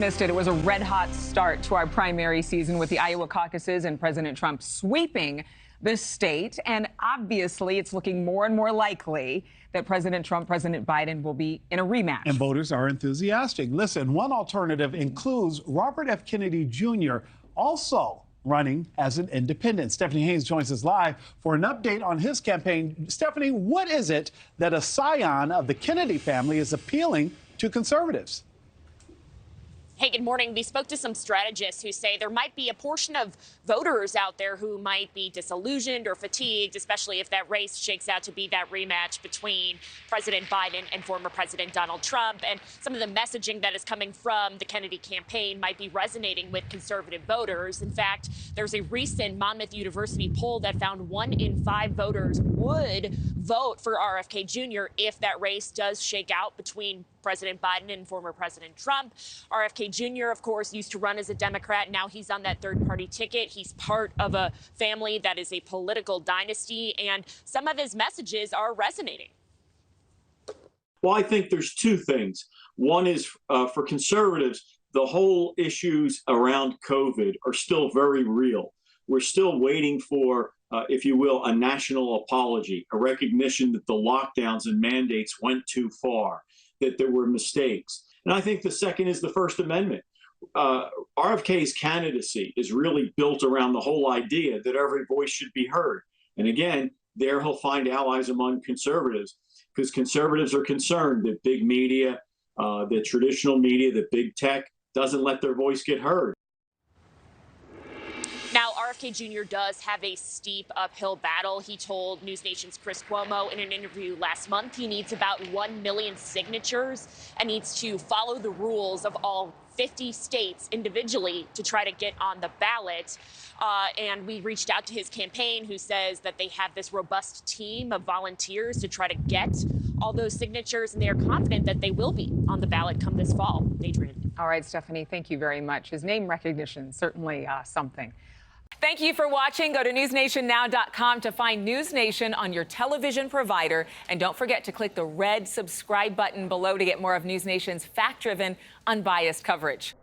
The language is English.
Missed it. It was a red-hot start to our primary season with the Iowa caucuses and President Trump sweeping the state. And obviously, it's looking more and more likely that President Trump, President Biden will be in a rematch. And voters are enthusiastic. Listen, one alternative includes Robert F. Kennedy Jr. also running as an independent. Stephanie Haynes joins us live for an update on his campaign. Stephanie, what is it that a scion of the Kennedy family is appealing to conservatives? Hey, good morning. We spoke to some strategists who say there might be a portion of voters out there who might be disillusioned or fatigued, especially if that race shakes out to be that rematch between President Biden and former President Donald Trump. And some of the messaging that is coming from the Kennedy campaign might be resonating with conservative voters. In fact, there's a recent Monmouth University poll that found 1 in 5 voters would vote for RFK Jr. if that race does shake out between President Biden and former President Trump. RFK Jr., of course, used to run as a Democrat. Now he's on that third-party ticket. He's part of a family that is a political dynasty, and some of his messages are resonating. Well, I think there's two things. One is for conservatives, the whole issues around COVID are still very real. We're still waiting for, if you will, a national apology, a recognition that the lockdowns and mandates went too far, that there were mistakes. And I think the second is the First Amendment. RFK's candidacy is really built around the whole idea that every voice should be heard. And again, there he'll find allies among conservatives, because conservatives are concerned that big media, the traditional media, the big tech, doesn't let their voice get heard. Now, RFK Jr. does have a steep uphill battle. He told NewsNation's Chris Cuomo in an interview last month he needs about 1 million signatures and needs to follow the rules of all 50 states individually to try to get on the ballot. And we reached out to his campaign, who says that they have this robust team of volunteers to try to get all those signatures, and they are confident that they will be on the ballot come this fall. Adrienne. All right, Stephanie, thank you very much. His name recognition, certainly something. Thank you for watching. Go to newsnationnow.com to find News Nation on your television provider. And don't forget to click the red subscribe button below to get more of News Nation's fact-driven, unbiased coverage.